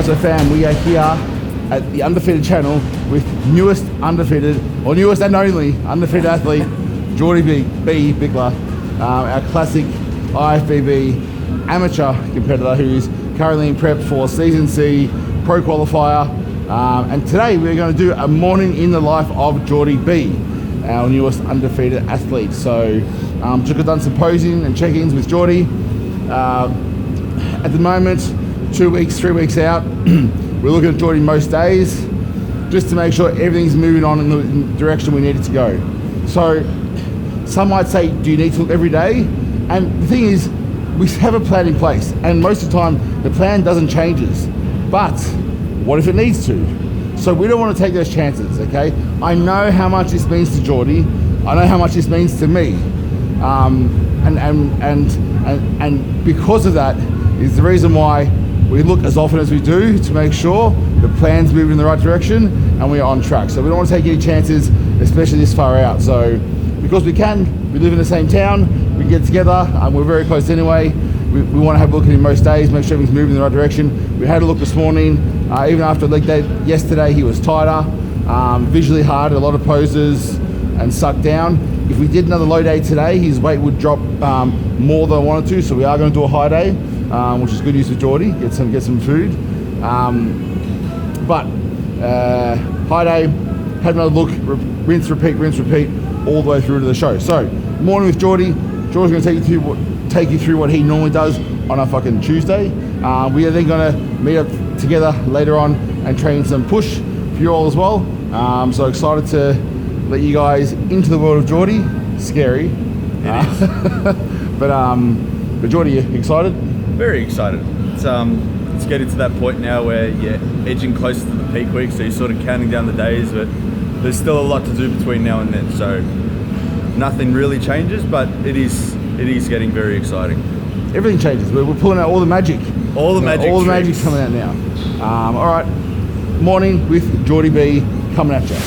Alright, so fam, we are here at the Undftd channel with newest undefeated, or newest and only undefeated athlete, Jordy B. Bickler, our classic IFBB amateur competitor who's currently in prep for Season C Pro Qualifier. And today we're going to do a morning in the life of Jordy B, our newest undefeated athlete. So just done some posing and check-ins with Jordy. At the moment, 2 weeks, 3 weeks out, we're looking at Jordy most days just to make sure everything's moving on in the direction we need it to go. So some might say, do you need to look every day? And the thing is, we have a plan in place, and most of the time the plan doesn't change. But what if it needs to? So we don't want to take those chances, okay? I know how much this means to Jordy. I know how much this means to me. And because of that is the reason why we look as often as we do to make sure the plan's moving in the right direction and we are on track. So we don't want to take any chances, especially this far out. So because we live in the same town, we get together, and we're very close anyway. We want to have a look at him most days, make sure everything's moving in the right direction. We had a look this morning. Even after leg day yesterday, he was tighter, visually hard, a lot of poses and sucked down. If we did another low day today, his weight would drop more than I wanted to, so we are going to do a high day, which is good news for Jordy, get some food. But high day, had another look, rinse, repeat, all the way through to the show. So, morning with Jordy. Jordy's going to take you through what he normally does on a fucking Tuesday. We are then going to meet up together later on and train some push for you all as well. So excited to let you guys into the world of Jordy. Scary. It is. But Jordy, you excited? Very excited. It's getting to that point now where you're edging closer to the peak week, so you're sort of counting down the days, but there's still a lot to do between now and then. So nothing really changes, but it is getting very exciting. Everything changes. We're pulling out all the magic. All the magic. All the magic's coming out now. All right, morning with Jordy B coming at you.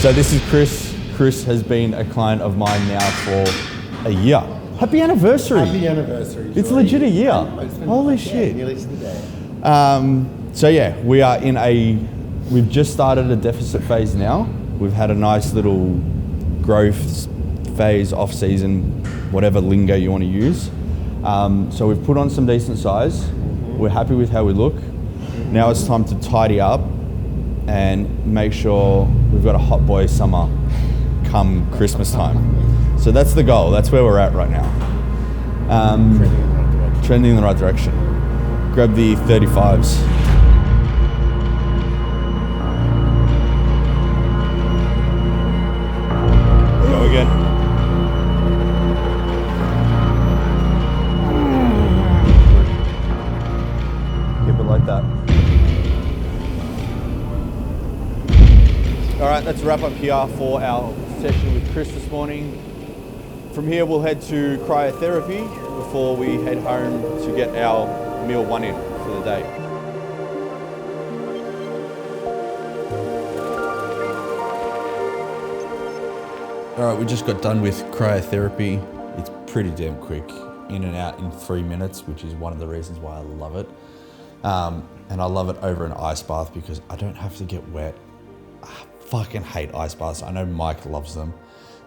So this is Chris. Chris has been a client of mine now for a year. Happy anniversary. Happy anniversary, Jordy. It's legit a year. Holy shit. Nearly to the day. So yeah, we've just started a deficit phase now. We've had a nice little growth phase, off season, whatever lingo you want to use. So we've put on some decent size. We're happy with how we look. Now it's time to tidy up and make sure we've got a hot boy summer come Christmas time. So that's the goal. That's where we're at right now. Trending in the right direction. Grab the 35s. Go again. Keep it like that. All right, that's a wrap up here for our session with Chris this morning. From here, we'll head to cryotherapy before we head home to get our meal one in for the day. All right, we just got done with cryotherapy. It's pretty damn quick, in and out in 3 minutes, which is one of the reasons why I love it. And I love it over an ice bath because I don't have to get wet. Fucking hate ice baths. I know Mike loves them.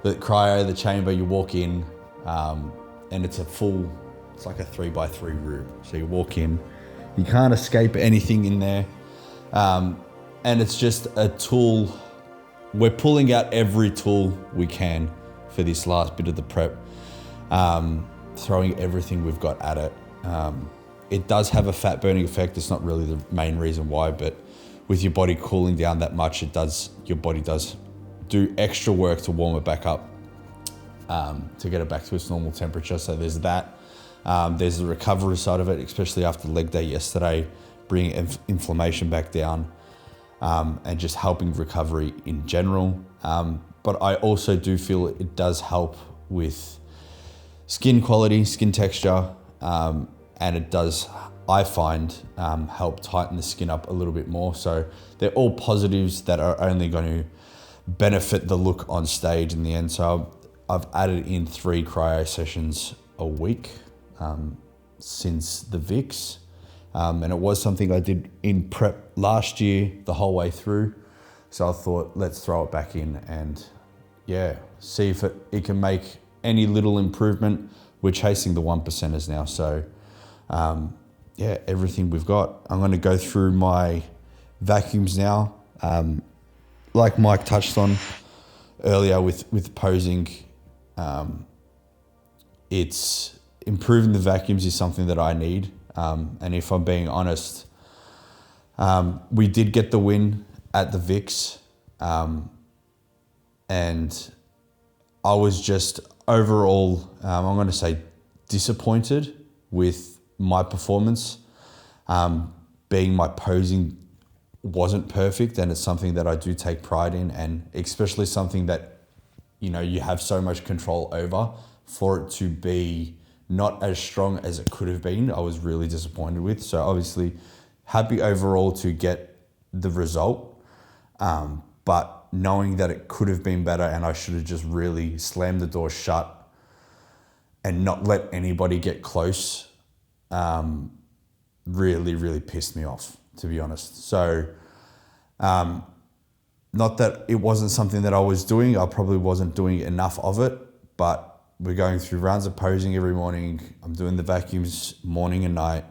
The cryo, the chamber, you walk in, and it's like a 3x3 room. So you walk in, you can't escape anything in there. And it's just a tool. We're pulling out every tool we can for this last bit of the prep, throwing everything we've got at it. It does have a fat burning effect. It's not really the main reason why, but with your body cooling down that much, your body does do extra work to warm it back up, to get it back to its normal temperature. So there's that. There's the recovery side of it, especially after leg day yesterday, bringing inflammation back down, and just helping recovery in general. But I also do feel it does help with skin quality, skin texture, and it does, I find, help tighten the skin up a little bit more. So they're all positives that are only going to benefit the look on stage in the end. So I've added in 3 cryo sessions a week since the VIX. And it was something I did in prep last year the whole way through. So I thought, let's throw it back in and see if it can make any little improvement. We're chasing the 1%ers now. So everything we've got. I'm going to go through my vacuums now. Like Mike touched on earlier with posing, it's improving the vacuums is something that I need. And if I'm being honest, we did get the win at the VIX, and I was just overall, I'm going to say, disappointed with my performance. Being my posing wasn't perfect, and it's something that I do take pride in, and especially something that, you know, you have so much control over. For it to be not as strong as it could have been, I was really disappointed with. So obviously happy overall to get the result, but knowing that it could have been better and I should have just really slammed the door shut and not let anybody get close, really pissed me off, to be honest. So not that it wasn't something that I was doing, I probably wasn't doing enough of it, but we're going through rounds of posing every morning. I'm doing the vacuums morning and night,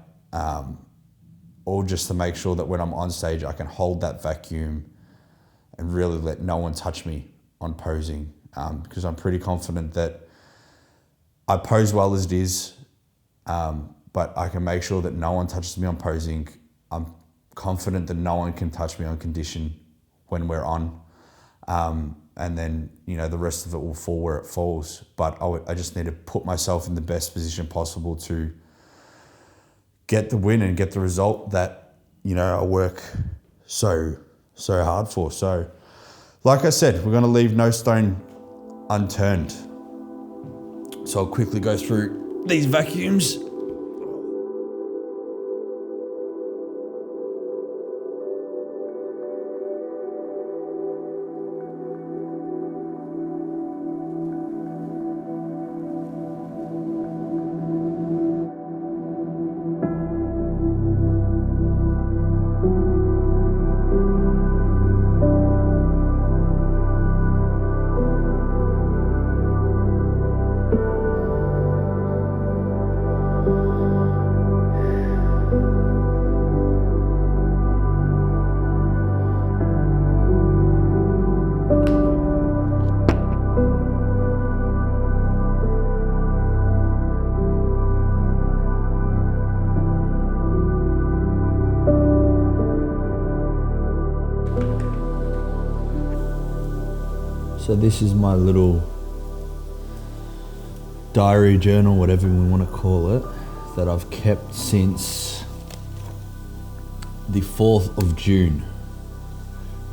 all just to make sure that when I'm on stage, I can hold that vacuum and really let no one touch me on posing, because I'm pretty confident that I pose well as it is, but I can make sure that no one touches me on posing. I'm confident that no one can touch me on condition when we're on. And then, you know, the rest of it will fall where it falls. But I just need to put myself in the best position possible to get the win and get the result that, you know, I work so hard for. So, like I said, we're going to leave no stone unturned. So I'll quickly go through these vacuums. So this is my little diary journal, whatever we want to call it, that I've kept since the 4th of June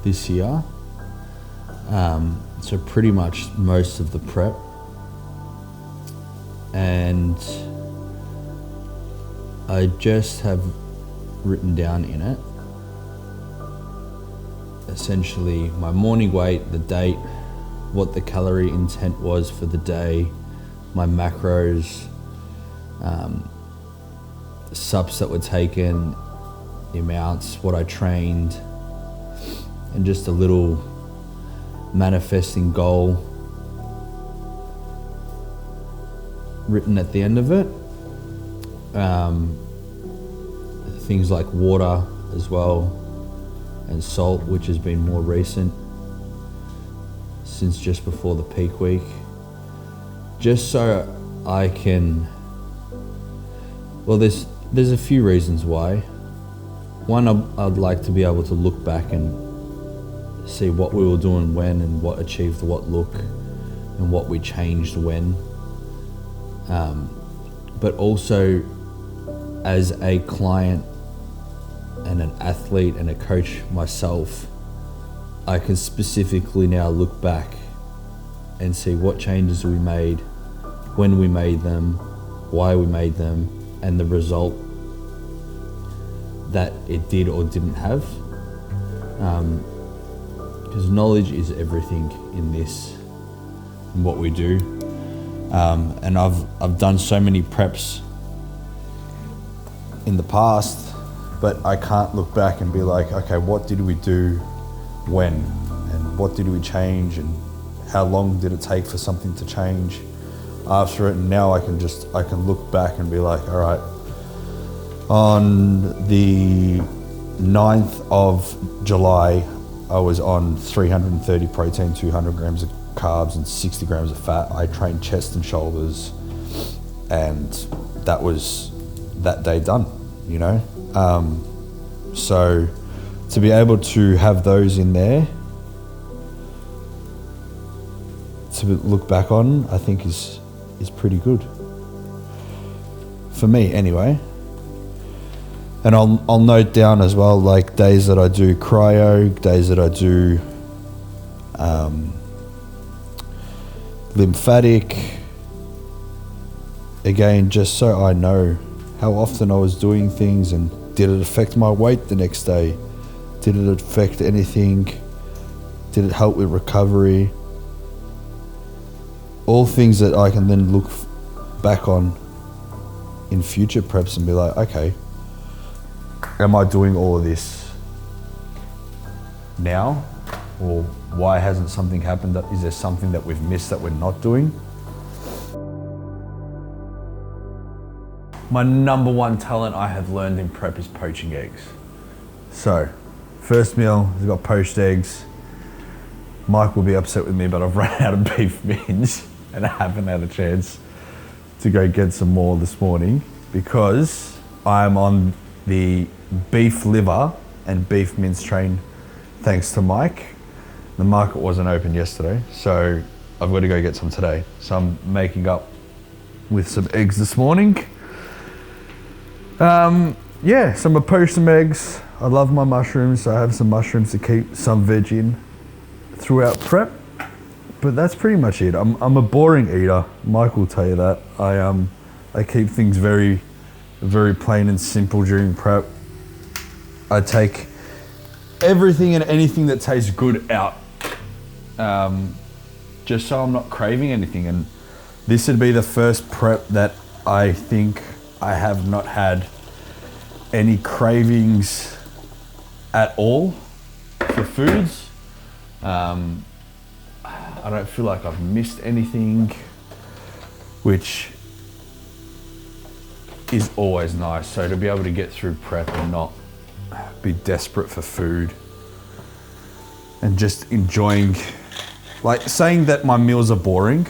this year. So pretty much most of the prep. And I just have written down in it essentially my morning weight, the date, what the calorie intent was for the day, my macros, subs that were taken, the amounts, what I trained, and just a little manifesting goal written at the end of it. Things like water as well, and salt, which has been more recent, since just before the peak week, just so I can, well, there's a few reasons why. one, I'd like to be able to look back and see what we were doing when, and what achieved what look, and what we changed when. But also, as a client and an athlete and a coach myself, I can specifically now look back and see what changes we made, when we made them, why we made them, and the result that it did or didn't have. Because knowledge is everything in this, in what we do. And I've done so many preps in the past, but I can't look back and be like, okay, what did we do when, and what did we change, and how long did it take for something to change after it? And now I can look back and be like, all right, on the 9th of July, I was on 330 protein, 200 grams of carbs and 60 grams of fat. I trained chest and shoulders, and that was that day done, you know? So to be able to have those in there to look back on, I think is pretty good. For me anyway. And I'll note down as well, like days that I do cryo, days that I do lymphatic. Again, just so I know how often I was doing things, and did it affect my weight the next day? Did it affect anything? Did it help with recovery? All things that I can then look back on in future preps and be like, okay, am I doing all of this now? Or why hasn't something happened? Is there something that we've missed that we're not doing? My number one talent I have learned in prep is poaching eggs. So, first meal has got poached eggs. Mike will be upset with me, but I've run out of beef mince and I haven't had a chance to go get some more this morning because I'm on the beef liver and beef mince train thanks to Mike. The market wasn't open yesterday, so I've got to go get some today. So I'm making up with some eggs this morning. Yeah, so I'm gonna poach some eggs. I love my mushrooms, so I have some mushrooms to keep some veg in throughout prep. But that's pretty much it. I'm a boring eater. Mike will tell you that. I keep things very, very plain and simple during prep. I take everything and anything that tastes good out, just so I'm not craving anything. And this would be the first prep that I think I have not had any cravings at all for foods. I don't feel like I've missed anything, which is always nice. So to be able to get through prep and not be desperate for food and just enjoying, like saying that my meals are boring,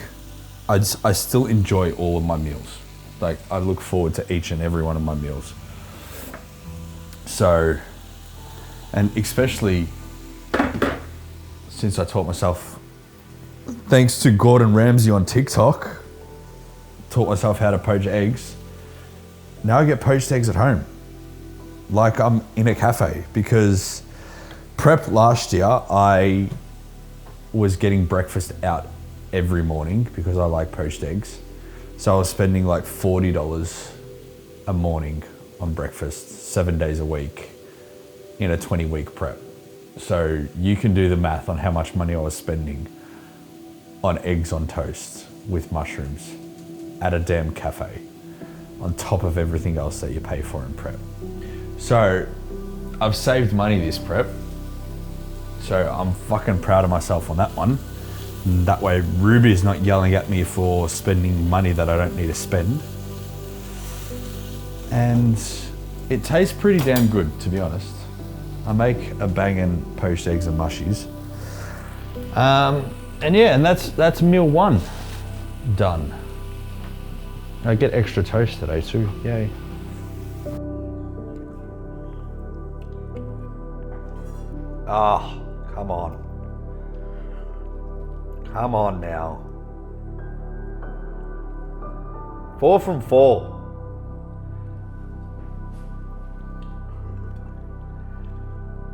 I still enjoy all of my meals. Like I look forward to each and every one of my meals. So, and especially since I taught myself, thanks to Gordon Ramsay on TikTok, taught myself how to poach eggs. Now I get poached eggs at home. Like I'm in a cafe, because prep last year, I was getting breakfast out every morning because I like poached eggs. So I was spending like $40 a morning on breakfast, 7 days a week in a 20-week prep. So you can do the math on how much money I was spending on eggs on toast with mushrooms at a damn cafe, on top of everything else that you pay for in prep. So I've saved money this prep. So I'm fucking proud of myself on that one. And that way Ruby's not yelling at me for spending money that I don't need to spend. And it tastes pretty damn good, to be honest. I make a banging poached eggs and mushies. And yeah, and that's meal one done. I get extra toast today too, yay. Ah, come on. Come on now. 4 from 4.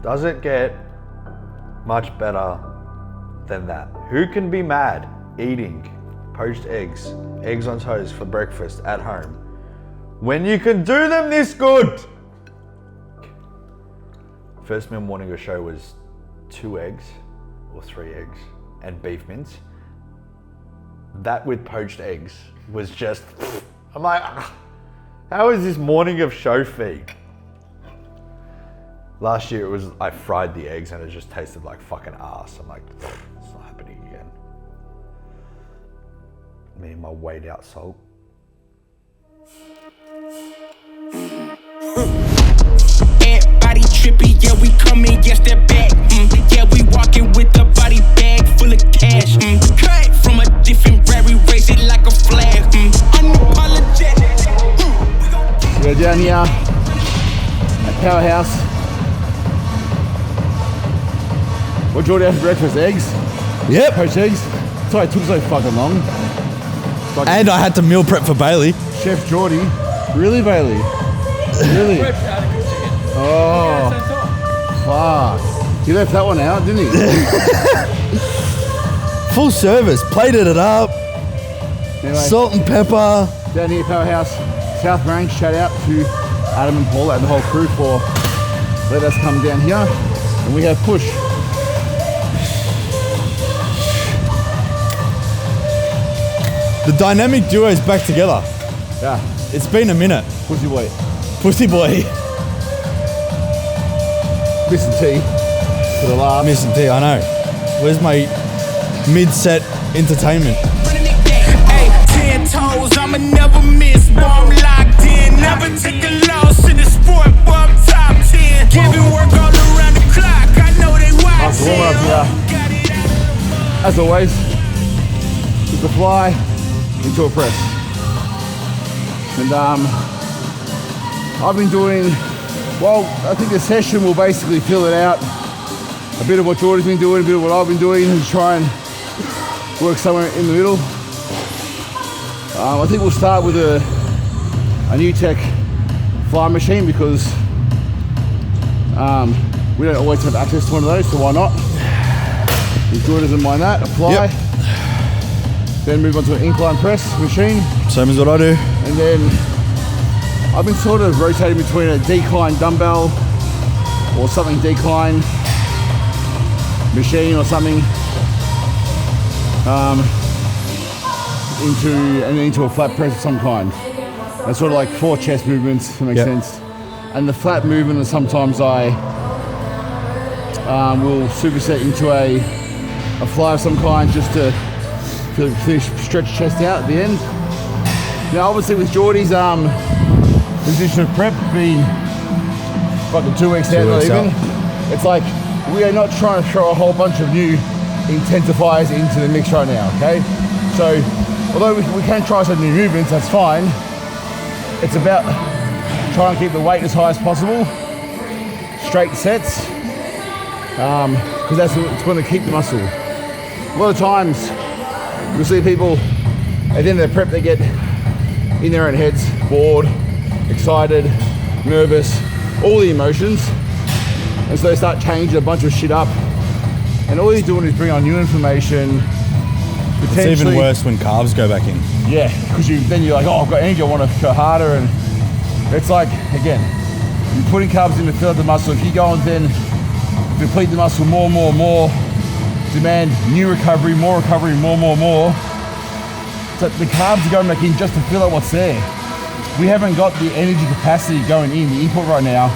Does it get much better than that? Who can be mad eating poached eggs on toast for breakfast at home when you can do them this good? First meal morning of the show was 2 eggs or 3 eggs and beef mince. That with poached eggs was just, I'm like, how is this morning of show feed? Last year it was, I fried the eggs and it just tasted like fucking ass. I'm like, it's not happening again. Me and my weighed out salt. Everybody trippy, yeah, we come in, yes, they're back. Yeah, we walking with a body bag full of cash. Cut from a different brand, we raise it like a flag. Unapologetic. We're down here at Powerhouse. What Jordy had for breakfast? Eggs? Yep. Poached eggs? Sorry, it took so fucking long. Like And I had to meal prep for Bailey. Chef Jordy. Really, Bailey? Really? Oh, fuck. He left that one out, didn't he? Full service. Plated it up. Anyway, Salt and pepper. down here at Powerhouse South Morang. Shout out to Adam and Paula and the whole crew for letting us come down here. And we have Push. The dynamic duo is back together. Yeah, It's been a minute. Pussy Boy. Pussy boy. Missing T for the laugh. Missing T, I know. Where's my mid-set entertainment? Hey, 10 toes, I'ma never miss. Boy, I'm locked in. Never take a loss in the sport, boy, I'm top 10. Giving work all around the clock. I know they Nice warm up here. As always, with the fly into a press. And I've been doing, well, I think the session will basically fill it out. A bit of what Jordy's been doing, a bit of what I've been doing, and try and work somewhere in the middle. I think we'll start with a new tech fly machine because we don't always have access to one of those, so why not? If Jordy doesn't mind that, apply. Yep. Then move on to an incline press machine. Same as what I do. And then I've been sort of rotating between a decline dumbbell or something decline machine or something into a flat press of some kind. That's sort of like 4 chest movements, if that makes sense. And the flat movement is sometimes I will superset into a fly of some kind just to finish stretch chest out at the end. Now obviously with Jordy's position of prep being fucking 2 weeks out, not even, it's like we are not trying to throw a whole bunch of new intensifiers into the mix right now, okay? So although we can try some new movements, that's fine. It's about trying to keep the weight as high as possible, straight sets, because that's what's going to keep the muscle. A lot of times you'll see people at the end of their prep, they get in their own heads, bored, excited, nervous, all the emotions. And so they start changing a bunch of shit up. And all you're doing is bring on new information. It's even worse when calves go back in. Yeah, because then you're like, oh, I've got energy, I want to go harder. And it's like, again, you're putting carbs in to fill up the muscle. If you go and then deplete the muscle more, demand new recovery, more, so the carbs are going back in just to fill out what's there. We haven't got the energy capacity going in, the input right now,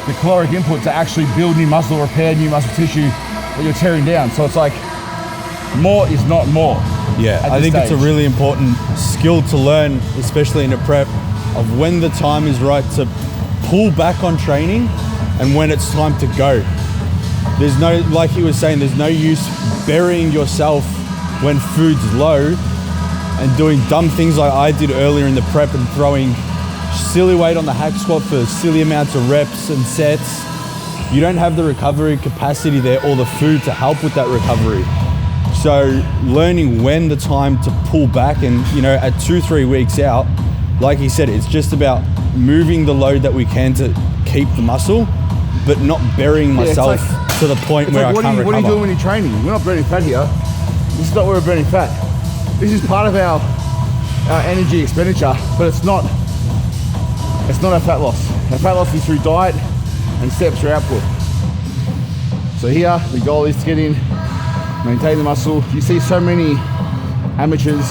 the caloric input to actually build new muscle, repair new muscle tissue that you're tearing down. So it's like, more is not more. Yeah, I think it's a really important skill to learn, especially in a prep, of when the time is right to pull back on training and when it's time to go. There's no, like he was saying, there's no use burying yourself when food's low and doing dumb things like I did earlier in the prep and throwing silly weight on the hack squat for silly amounts of reps and sets you don't have the recovery capacity there or the food to help with that recovery. So learning when the time to pull back, and you know, at 2-3 weeks out, like he said, it's just about moving the load that we can to keep the muscle, but not burying myself to the point where I can't recover. What are you doing when you're training? We're not burning fat here. This is not where we're burning fat. This is part of our energy expenditure, but it's not our fat loss. Our fat loss is through diet and steps through output. So here, the goal is to get in, maintain the muscle. You see so many amateurs,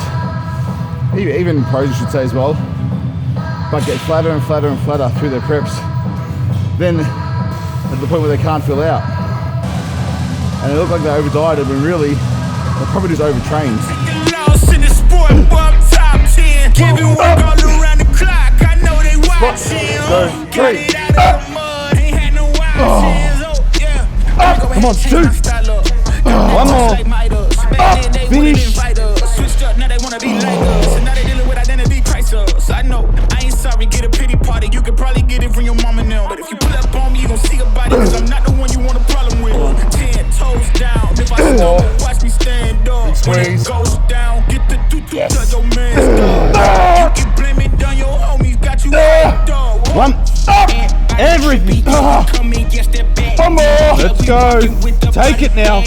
even pros I should say as well, but get flatter and flatter and flatter through their preps. Then at the point where they can't fill out. And they look like they're over-dieted, but really, they're probably just overtrained. Lost in the sport, top 10. Giving work all around the clock. I know they watching. Got it out of the mud, ain't had no options. Oh, yeah. Come on, two. One more. Finish. Switched up, now they wanna be like us. And now they dealing with identity crisis. I know, I ain't sorry, get a pity party. You could probably get it from your mama now. But if you pull up on me, you gon' see about it. Cause I'm not the one you want a problem with. 10 toes down. If I stumble, watch me stand up. When it goes down, get the doo-doo to your man's dog. You can blame it on your homies, got you dog. One. Everything. One more. Let's go. Take it now.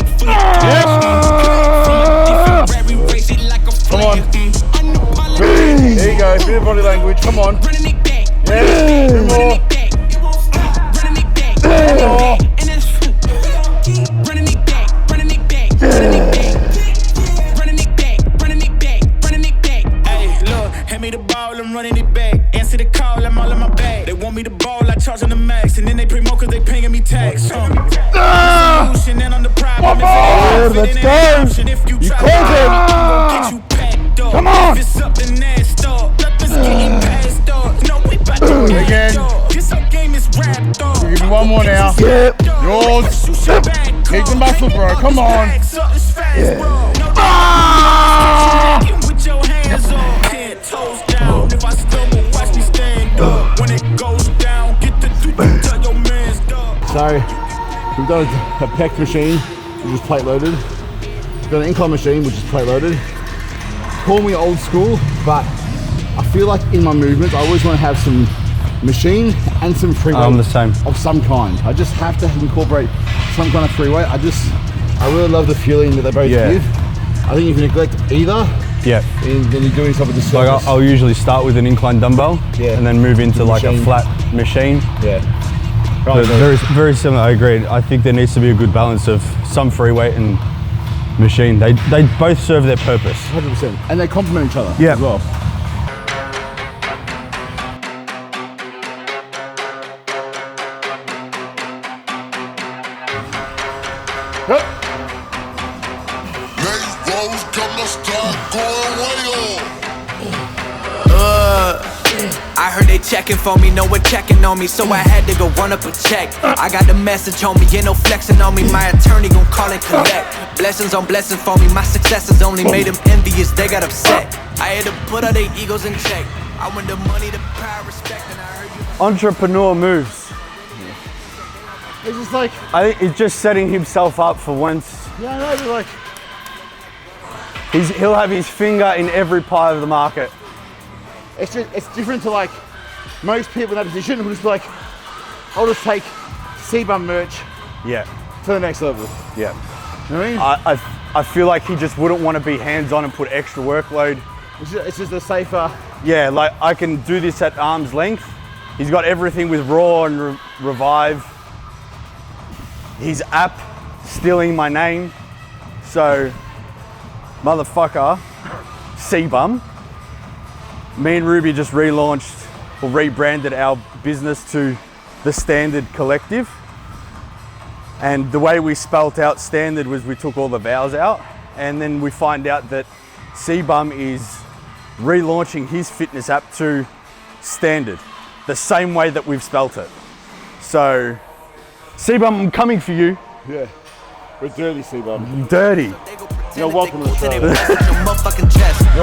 Come on. There you go. Bit of body language. Come on. Yeah. Two more. Hand me the ball, I'm running it back. Answer the call, I'm all in my bag. They want me to ball, I charge on the max. And then they promote cause they paying me tax. One more. Let's go. You called it. Come on. Again. Give me one more now. Yep. Yours. Keep the muscle, bro. Come on. Toes down. If I stumble, watch me stand up. When it goes down, get the to your man's dog. So we've got a pec machine, which is plate loaded. We've got an incline machine, which is plate loaded. Call me old school, but I feel like in my movements, I always want to have some machine and some free weight. I'm the same. Of some kind. I just have to incorporate some kind of free weight. I really love the feeling that they both give. I think if you neglect either, then you're doing yourself a disservice. Like I'll usually start with an incline dumbbell and then move into like a flat machine. Right, very, very similar, I agree. I think there needs to be a good balance of some free weight and machine. They both serve their purpose. 100%. And they complement each other as well. I heard they checking for me, no one checking on me, so I had to go run up a check. I got the message on me, ain't no flexing on me, my attorney gon' call and collect. Blessings on blessings for me, my successes only made them envious, they got upset. I had to put all their egos in check. I want the money, the power, respect, and I heard you. Entrepreneur moves. It's just like, I think he's just setting himself up for once. yeah, I know, like, He'll have his finger in every pie of the market. it's different to like most people in that position who just like, I'll just take C-bum merch to the next level. You know what I mean? I feel like he just wouldn't want to be hands-on and put extra workload. It's just a safer. Yeah, like I can do this at arm's length. He's got everything with Raw and Revive. His app stealing my name. So, motherfucker, C-bum. Me and Ruby just relaunched or rebranded our business to the Standard Collective. And the way we spelt out Standard was we took all the vowels out, and then we find out that C-bum is relaunching his fitness app to Standard, the same way that we've spelt it. So, C-bum, I'm coming for you. Yeah, we're dirty C-bum. Dirty. You're welcome to the show.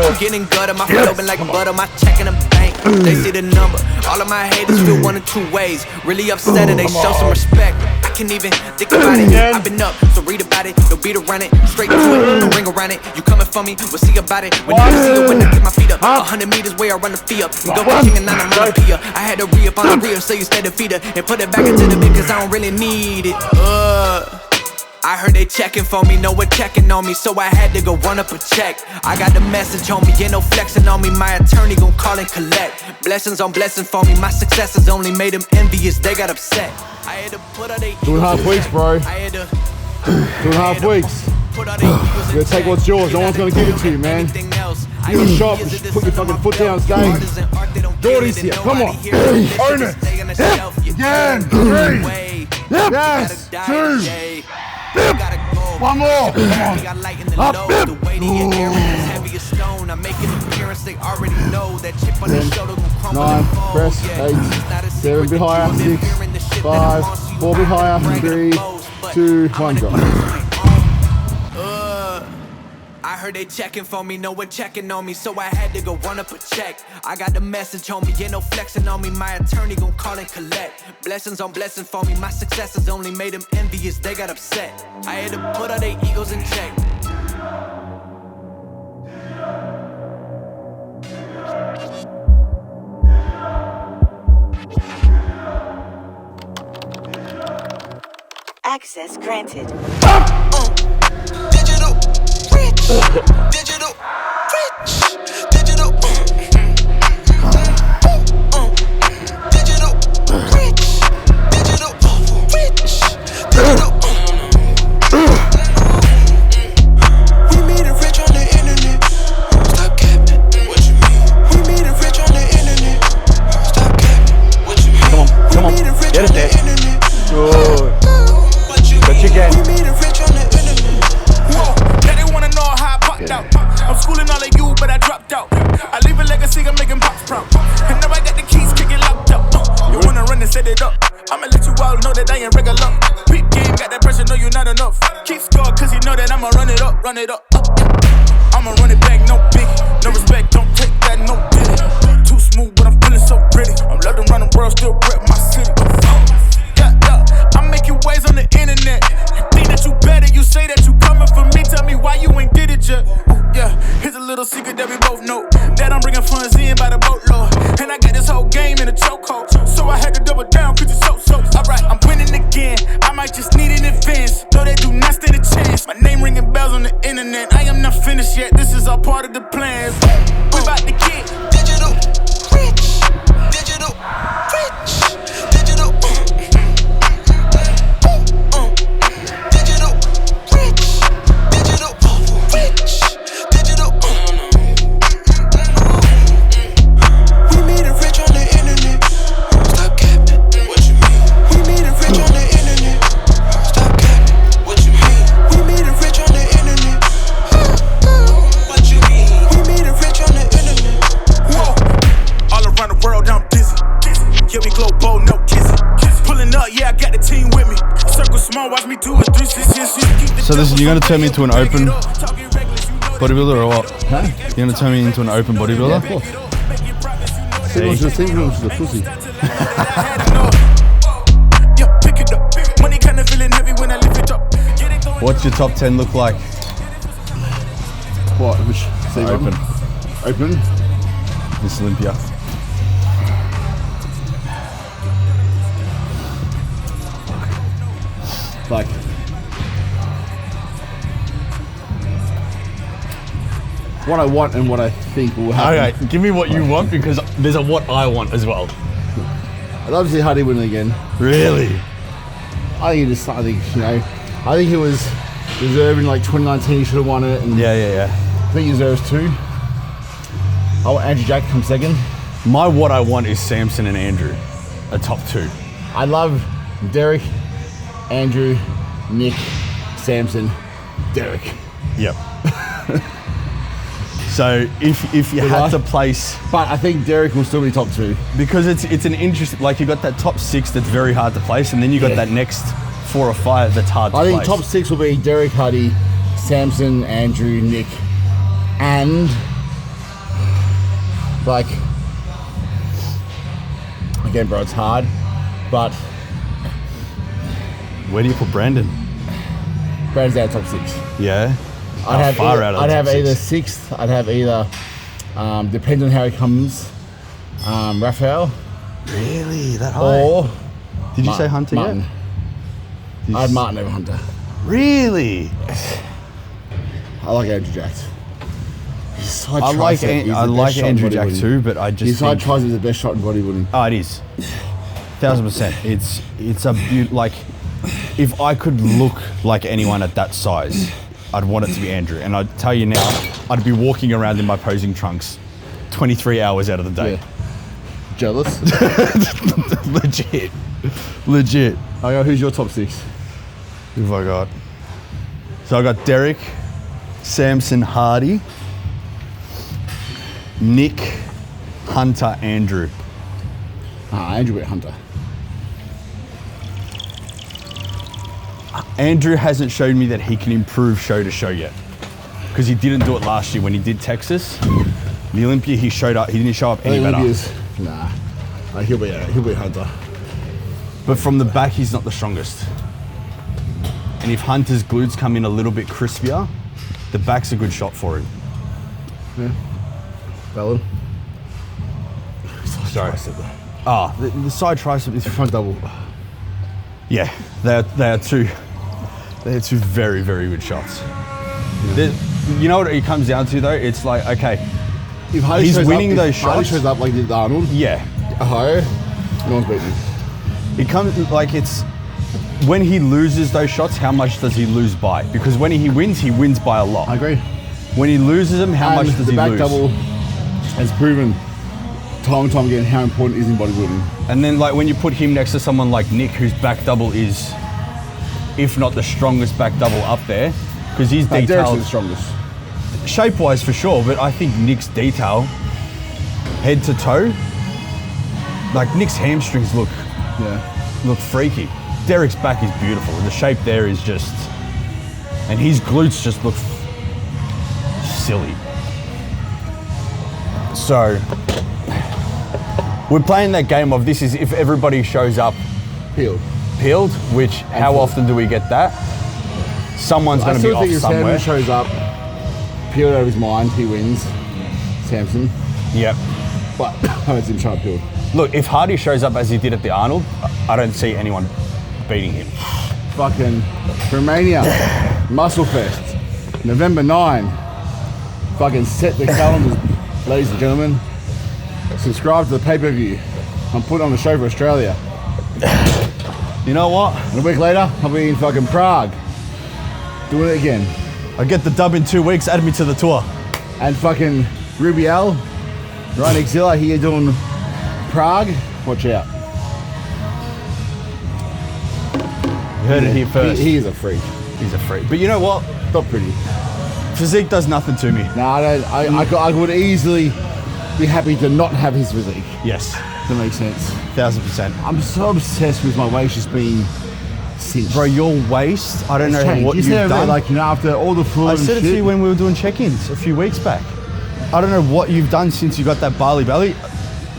I'm getting gutter, my flow been like butter, my check in the bank. They see the number. All of my haters feel one of two ways. Really upset and they show some respect. can even think about it. I've been up, so read about it. No beat around it, straight to it, no ring around it. You coming for me, we'll see about it. When you see it, when I get my feet up, 100 meters where I run the fee up. And go king and I'm a Pia. I had to re-up on the real, so you stay the feeder and put it back into the bit, cause I don't really need it. I heard they checking for me, no one checking on me, so I had to go run up a check. I got the message on me, ain't no flexing on me, my attorney gon' call and collect. Blessings on blessings for me, my successes only made them envious, they got upset. I had to put all they 2.5 weeks, bro. I had to 2.5 weeks. put all they egos in You're gonna take what's yours, no one's gonna give it to you, man. Anything else. Give it a shot, but just put your fucking foot down, stay. Jordy's here, come on. Own it. Again. 3. Yes. 2. One more. Up. The weight in your air is heavy as stone. I make an appearance, they already know that chip on your shoulder gon' crumble 9, and fall. press, Yeah, 8, it's not a 7, secret bit higher, that you 6, live here in the shit that 5, I'm on, so you 4, bit gotta higher, brag 3, and boast, but 2, I'm 1, gonna go. do it. I heard they checking for me, no one checking on me, so I had to go run up a check. I got the message on me, ain't no flexing on me, my attorney gon' call and collect. Blessings on blessings for me, my successes only made them envious, they got upset. I had to put all their egos in check. Access granted. Digital rich, digital rich, digital digital rich, digital rich, digital. We made it rich on the internet. Stop capping. What you mean? We made it rich on the internet. Stop capping. What you mean? Come on, We made it rich get on it the there. internet. Good. What you Touch mean? again. We made it rich on the internet. Whoa, now they wanna know how I popped out. I'm schooling all of you, but I dropped out. I leave a legacy, I'm making pops proud. And now I got the keys, kick it locked up. You wanna run and set it up? I'ma let you all know that I ain't regular. Peep game, got that pressure, know you not enough. Keep score, cause you know that I'ma run it up, run it up. I'ma run it back, no biggie. No respect, don't take that, no diddy. Too smooth, but I'm feeling so pretty. I'm loving around the world, still rep my city. I'm making waves on the internet. You think that you better, you say that you coming for me. Tell me why you ain't did it yet. Ooh, yeah, here's a little secret that we both know, that I'm bringing funds in by the boatload. And I got this whole game in a chokehold, so I had to double down cause it's so. Alright, I'm winning again, I might just need an advance. No, they do not stand a chance. My name ringing bells on the internet. I am not finished yet, this is all part of the plans. We about to get digital rich, digital rich, digital digital rich, digital rich, digital. We made it rich on the internet. Stop capping. What you mean? We made it rich on the internet. Stop capping. What you mean? We made it rich on the internet. What you mean? We made it rich on the internet. Whoa. All around the world, I'm busy. Yeah, we global, no kissing. Pulling up, yeah, I got the team with me. Circle small, watch me do it. 360. So listen, you're gonna turn me into an open bodybuilder or what? Huh? You're gonna turn me into an open bodybuilder? Yeah, of course. Signals to the pussy. What's your top 10 look like? What? Which? Say Open. Open? Miss Olympia. Like. What I want and what I think will happen. Okay, give me what you want because there's a what I want as well. I'd love to see Hardy win it again. Really? I think he was deserving. Like 2019, he should have won it. And Yeah. I think he deserves 2. I want Andrew Jack to come second. My what I want is Samson and Andrew, a top 2. I love Derek, Andrew, Nick, Samson, Derek. Yep. So if you had to place, But I think Derek will still be top 2. because it's an interesting, like you got that top 6 that's very hard to place, and then you got Yeah. that next 4 or 5 that's hard to I place. think top 6 will be Derek, Hardy, Samson, Andrew, Nick, and like again, bro, it's hard, but Where do you put Brandon? Brandon's out top 6. Yeah. I'd have far either, out of I'd the have top either six. 6th. I'd have either, depending on how he comes, Raphael Really? That high? or Did you say Hunter Martin. yet? Did you I had Martin over Hunter. Really? I like Andrew Jack. I like Andrew Jack too, but I just His side think, tries is the best shot in bodybuilding. oh, it is 1,000%. It's a like, if I could look like anyone at that size, I'd want it to be Andrew. And I'd tell you now, I'd be walking around in my posing trunks 23 hours out of the day. Yeah. Jealous. Legit. Okay, who's your top 6? Who have I got? So I got Derek, Samson, Hardy, Nick, Hunter, Andrew. Andrew at Hunter. Andrew hasn't showed me that he can improve show to show yet, because he didn't do it last year when he did Texas. The Olympia, he showed up. He didn't show up any better. Nah, he'll be Hunter. But from the back, he's not the strongest. And if Hunter's glutes come in a little bit crispier, the back's a good shot for him. Yeah. Valid. Sorry. The side tricep is Front double. Yeah, they are two very, very good shots. You know what it comes down to though? It's like, okay, If Hardy he's shows winning up, those if Hardy shots. shows up like he did with Arnold, Yeah, no one's beating him. it comes like it's when he loses those shots, how much does he lose by? Because when he wins by a lot. I agree. When he loses them, how much does the he back lose? double has proven time and time again how important it is in bodybuilding. And then like when you put him next to someone like Nick, whose back double is, if not the strongest back double up there, because he's Derek's detailed the strongest. shape-wise for sure, but I think Nick's detail, head to toe, like Nick's hamstrings look freaky. Derek's back is beautiful. The shape there is just, and his glutes just look silly. So we're playing that game of this is if everybody shows up peeled, which how often do we get that? Someone's going to be off somewhere. Samson shows up, peeled out of his mind, he wins. Samson. Yep. But I haven't seen him try peeled. Look, if Hardy shows up as he did at the Arnold, I don't see anyone beating him. Fucking Romania, Muscle Fest, November 9. Fucking set the calendars, ladies and gentlemen. Subscribe to the pay-per-view. I'm putting on a show for Australia. You know what? And a week later, I'll be in fucking Prague. Doing it again. I get the dub in 2 weeks, add me to the tour. And fucking Rubiel, Ryan Exilla here doing Prague. Watch out. You heard it here first. He is a freak. He's a freak. But you know what? Not pretty. Physique does nothing to me. No, I don't. I would easily be happy to not have his physique. Yes. That makes sense. 1,000%. I'm so obsessed with my waist just being cinched. Bro, your waist, I don't know what you've said done. Like, you know, after all the fluid I and said it shit, to you when we were doing check-ins a few weeks back. I don't know what you've done since you got that Bayley belly.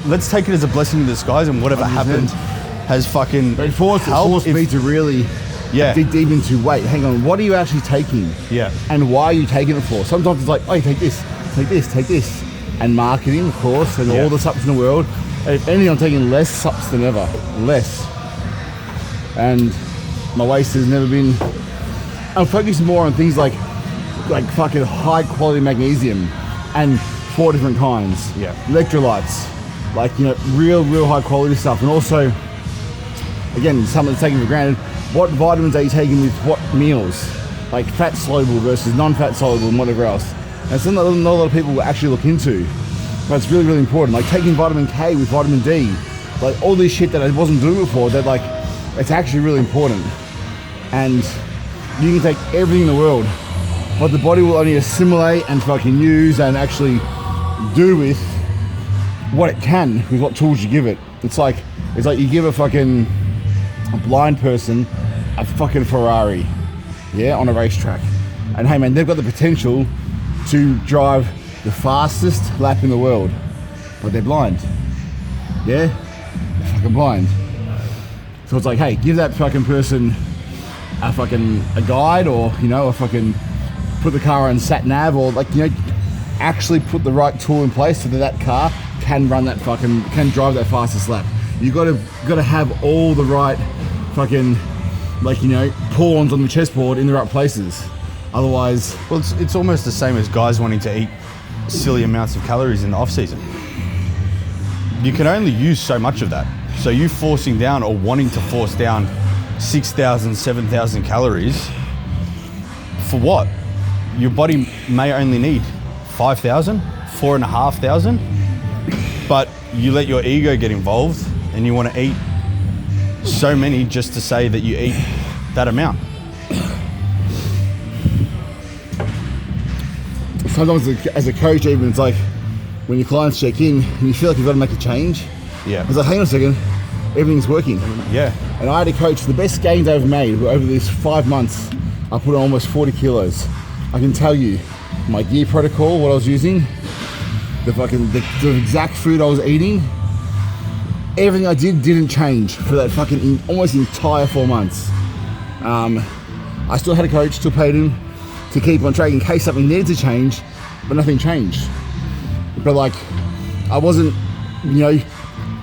Let's take it as a blessing in disguise, and whatever 100%. happened has fucking But it forced me to really dig deep into, wait, hang on, what are you actually taking? Yeah. And why are you taking it for? Sometimes it's like, oh, take this, take this, take this. And marketing, of course, and all the sups in the world. If anything, I'm taking less sups than ever. Less. And my waist has never been... I'm focusing more on things like fucking high quality magnesium and 4 different kinds. Yeah. Electrolytes. Like, you know, real high quality stuff. And also, again, something that's taken for granted, what vitamins are you taking with what meals? Like fat soluble versus non-fat soluble and whatever else. And something that not a lot of people actually look into. But it's really important. Like taking vitamin K with vitamin D. Like all this shit that I wasn't doing before, that like, it's actually really important. And you can take everything in the world, but the body will only assimilate and fucking use and actually do with what it can, with what tools you give it. It's like you give a blind person a fucking Ferrari, yeah, on a racetrack. And hey man, they've got the potential to drive the fastest lap in the world, but they're blind. Yeah? They're fucking blind. So it's like, hey, give that fucking person a guide, or a fucking put the car on sat nav, or actually put the right tool in place so that car can run can drive that fastest lap. You gotta have all the right fucking pawns on the chessboard in the right places. Otherwise, well, it's almost the same as guys wanting to eat silly amounts of calories in the off season. You can only use so much of that. So you forcing down or wanting to force down 6,000, 7,000 calories for what? Your body may only need 5,000, 4,500, but you let your ego get involved and you want to eat so many just to say that you eat that amount. Sometimes as a coach, even it's like when your clients check in and you feel like you've got to make a change. Yeah. It's like, hang on a second, everything's working. Yeah. And I had a coach, the best gains I've made over these 5 months, I put on almost 40 kilos. I can tell you, my gear protocol, what I was using, the exact food I was eating, everything I didn't change for that almost entire 4 months. I still had a coach, still paid him to keep on track in case something needed to change, but nothing changed. But I wasn't,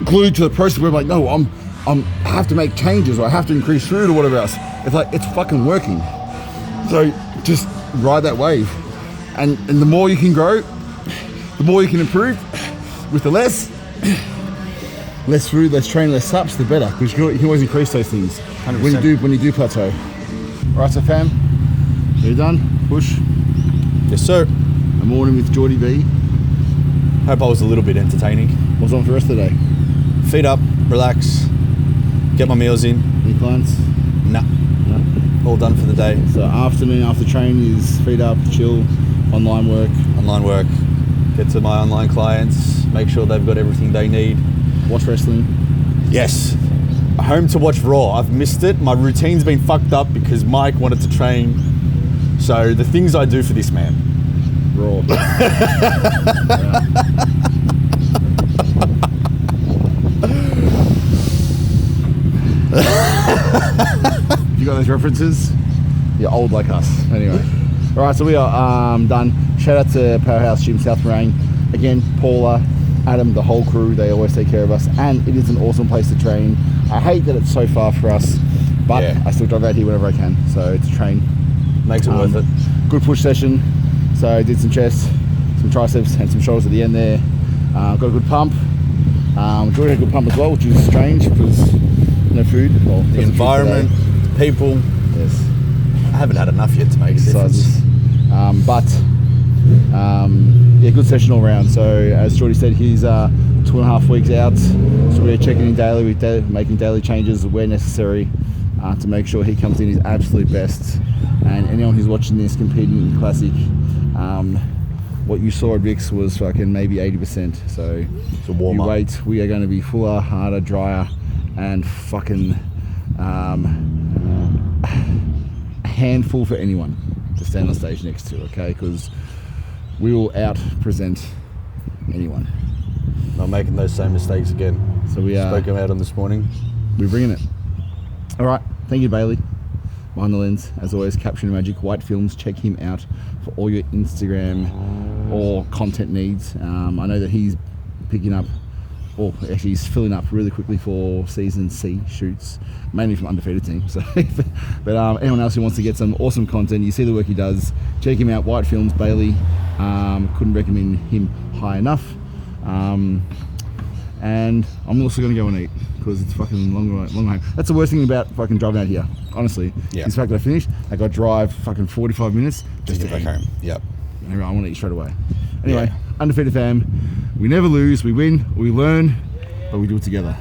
glued to the process where I'm like, no, I have to make changes, or I have to increase food or whatever else. It's like, it's fucking working. So just ride that wave. And the more you can grow, the more you can improve with the less food, less training, less sups, the better, because you can always increase those things 100%. when you do plateau. All right, so fam, you done? Push. Yes, sir. A morning with Jordy B. Hope I was a little bit entertaining. What's on for the rest of the day? Feet up, relax, get my meals in. Any clients? Nah. No. All done for the day. So afternoon after training is feet up, chill, online work. Online work. Get to my online clients, make sure they've got everything they need. Watch wrestling. Yes. Home to watch Raw. I've missed it. My routine's been fucked up because Mike wanted to train. So the things I do for this man. Raw. You got those references? You're old like us. Anyway. All right, so we are done. Shout out to Powerhouse Gym South Morang. Again, Paula, Adam, the whole crew, they always take care of us, and it is an awesome place to train. I hate that it's so far for us, but Yeah. I still drive out here whenever I can, so to train. Makes it worth it. Good push session. So I did some chest, some triceps, and some shoulders at the end there. Got a good pump. Jordy had a good pump as well, which is strange because no food. Well, The environment, the people. Yes. I haven't had enough yet to make a difference. Yeah, good session all round. So as Jordy said, he's 2.5 weeks out. So we're checking in daily, making daily changes where necessary to make sure he comes in his absolute best. And anyone who's watching this competing in Classic, what you saw at Rick's was fucking maybe 80%. So It's a warm you up. wait, we are going to be fuller, harder, drier, and fucking a handful for anyone to stand on stage next to, okay? Because we will out-present anyone. Not making those same mistakes again. So we Spoke about them this morning. we're bringing it. All right, thank you, Bayley. Behind the lens, as always, capturing magic. White Films, check him out for all your Instagram or content needs. I know that he's picking up, or actually he's filling up really quickly for season C shoots, mainly from Undftd team. So, but anyone else who wants to get some awesome content, you see the work he does, check him out. White Films, Bayley. Couldn't recommend him high enough. And I'm also going to go and eat because it's fucking long home. That's the worst thing about fucking driving out here, honestly. Yeah. Is the fact that I finished, I got to drive fucking 45 minutes just to Get back eat. home. Yep. Anyway, I want to eat straight away. Anyway, Yeah. Undftd fam, we never lose, we win, we learn, but we do it together.